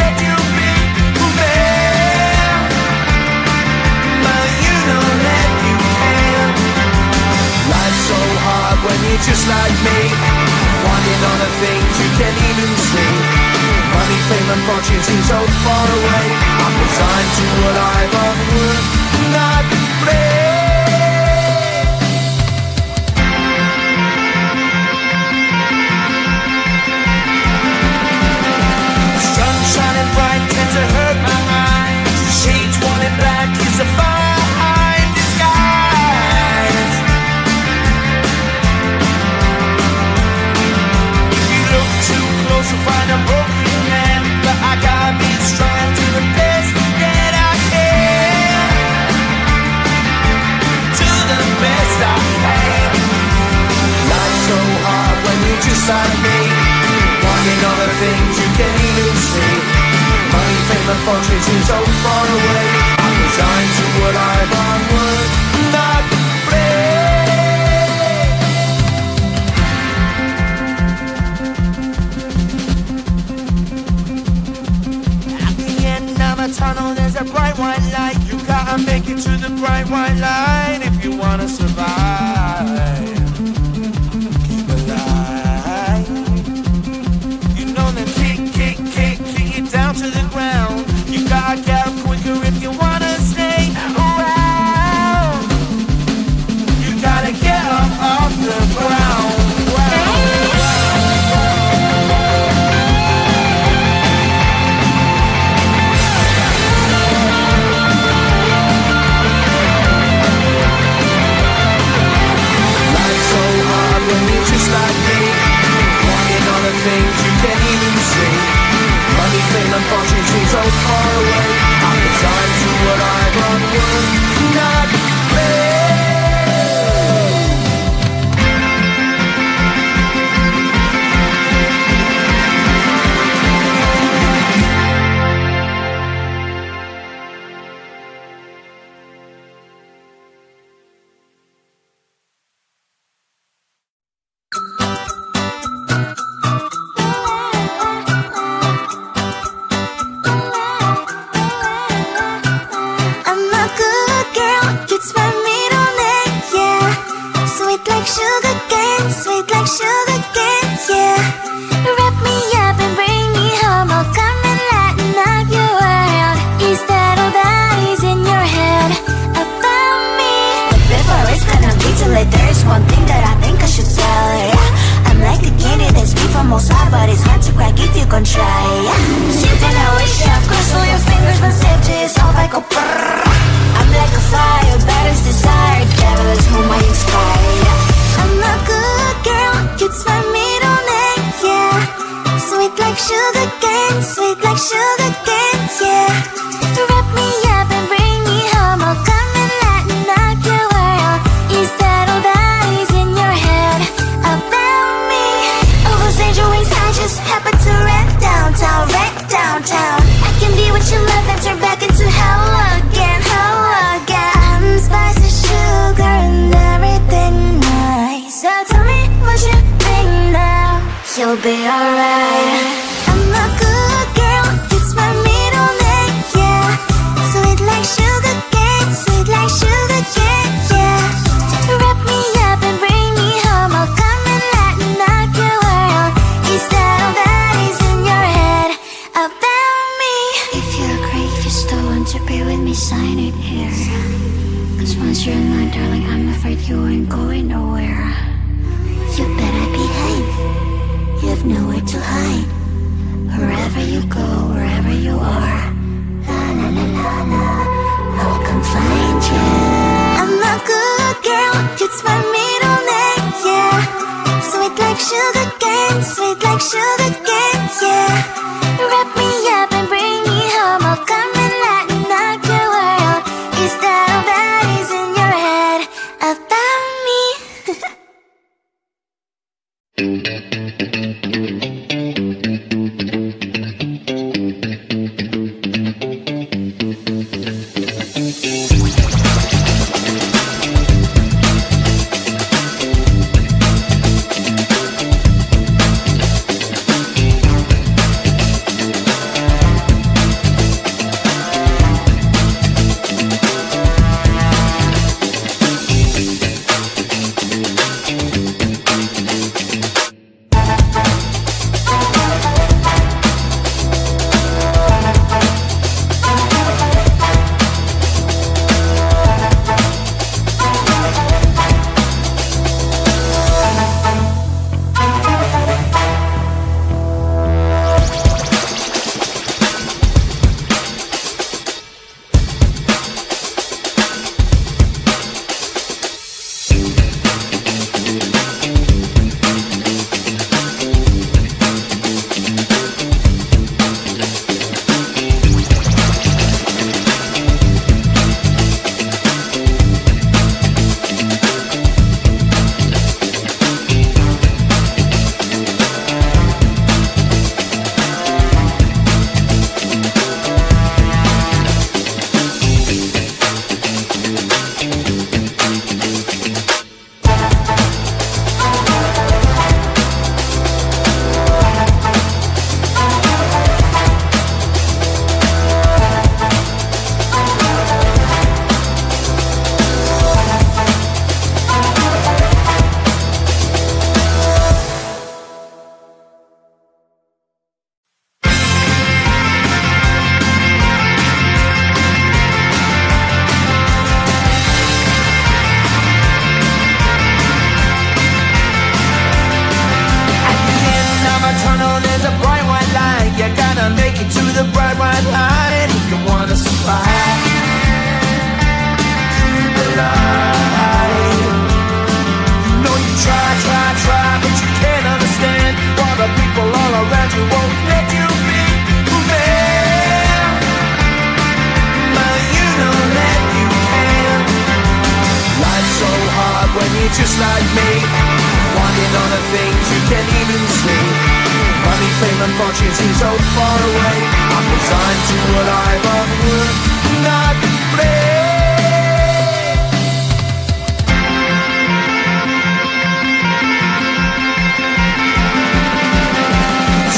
let you be man, but you know that you can. Life's so hard when you're just like me, wanting all the things you can't even see. Money, fame and fortune seem so far away. I'm resigned to a life of work, not play. Sun shining bright tends to hurt my mind. Shades worn in black is a fine disguise. If you look too close you'll find a broken man, but I gotta be strong to the best that I can. To the best I can. Life's so hard when you're just like me, wanting all the things you can't even see. Money, fame and fortune seem so far away. I'm resigned to a life on work, not play. At the end of a tunnel there's a bright white light. You gotta make it to the bright white light if you wanna survive. Keep alive. You know that kick it down to the ground. You gotta get up quicker if you wanna stay around. You gotta get up off the ground. Life's so hard when you're just like me, wanting all the things you can't even see. Money, fame and fortune seem so far away. I'm resigned to what I've on work, not play. it to the bright white line if you wanna survive. Keep alive. You know you try, but you can't understand why the people all around you won't let you be who man. But you know that you can. Life's so hard when you're just like me, wanting all the things you can't even see. Money, fame and fortune seem so far away. I'm resigned to a life of work, not play.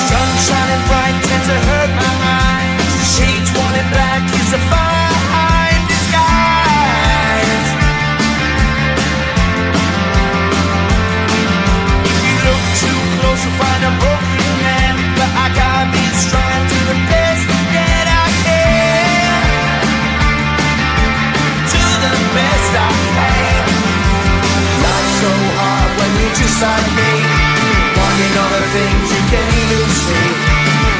Sun shining bright tends to hurt my mind. Shades worn in black is a fine disguise. If you look too close you'll find a broken man, but I gotta be strong to the best that I can. To the best I can. Life's so hard when you're just like me, wanting all the things you can't even see.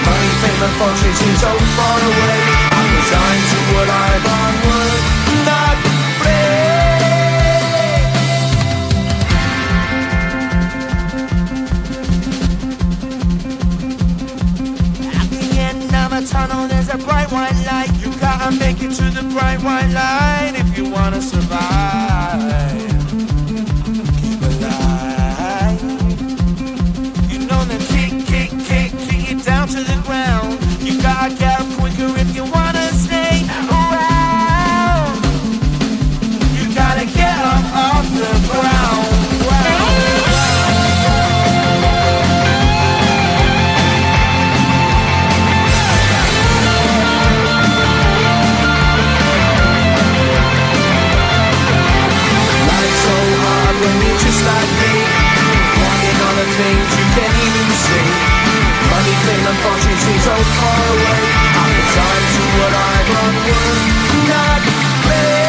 Money, fame and fortune seem so far away. I'm resigned to a life on work, not play. At the end of a tunnel there's a bright white light. You gotta make it to the bright white light if you wanna survive. Keep alive. You know that kick it down to the ground. You gotta get up quicker if you wanna stay around. You gotta get up off the ground. Life's so hard when you're just like me, wanting all the things you can't even see. Money, fame and fortune seem so far away. I'm resigned to what I've unworked, not play.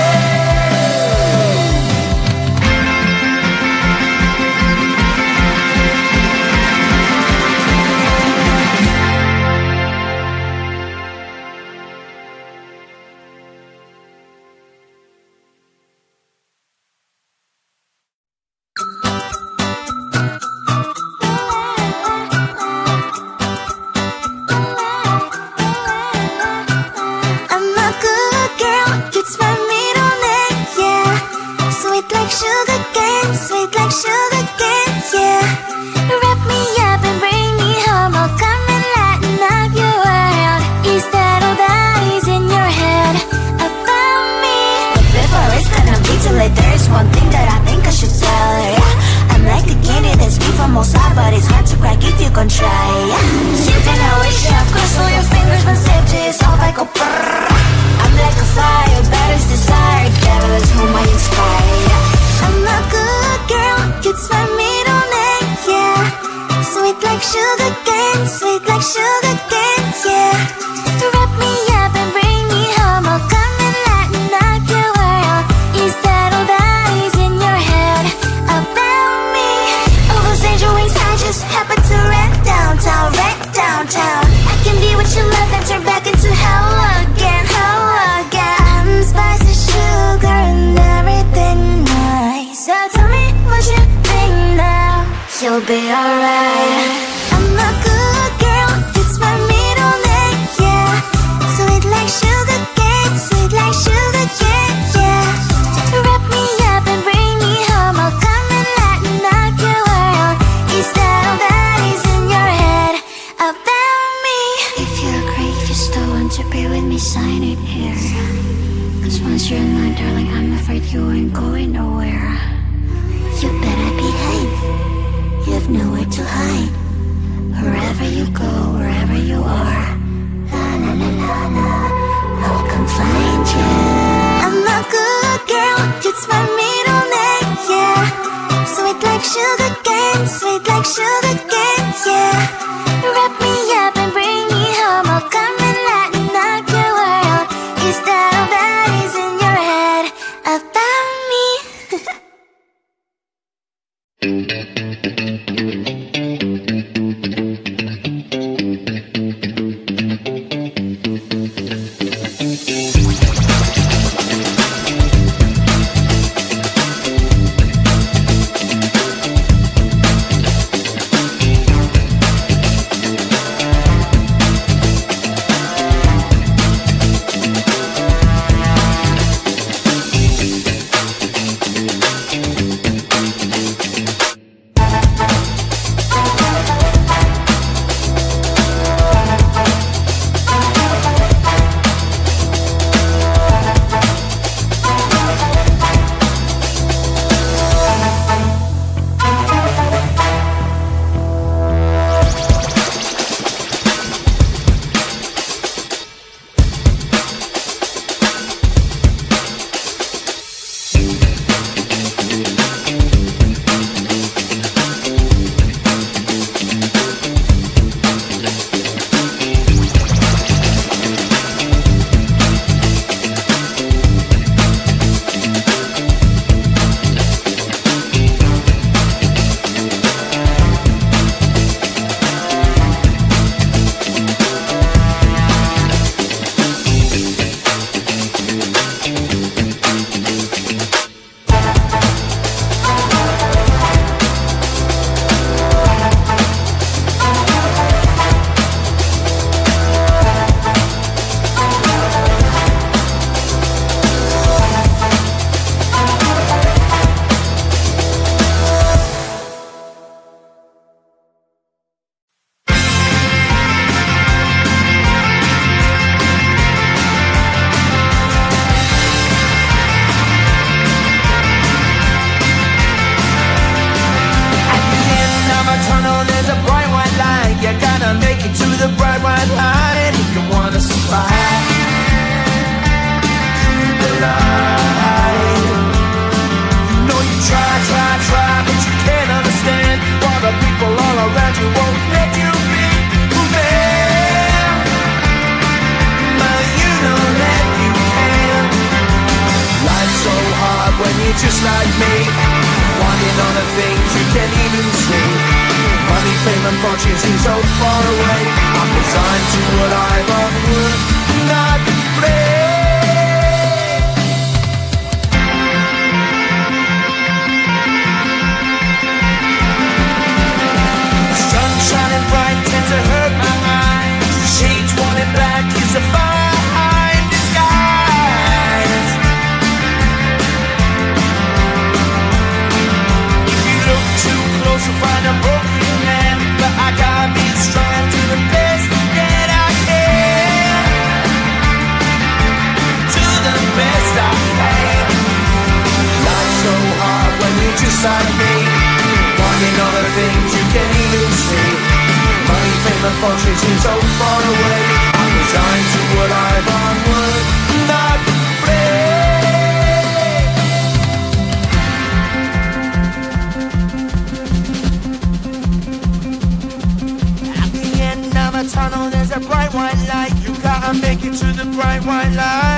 and fortune seem so far away. I'm resigned to what I've unworked, not play. Sun shining bright tends to hurt my eyes. Shades worn in black is a fine disguise. If you look too close you'll find a broken man, but I gotta be strong and do the best that I can. Do the best I can. Life's so hard when you're just like me, wanting all the things you can't even see. Money, fame and fortune seem so far away. I'm resigned to what I've unworked, not play. At the end of a tunnel there's a bright white light. You gotta make it to the bright white light.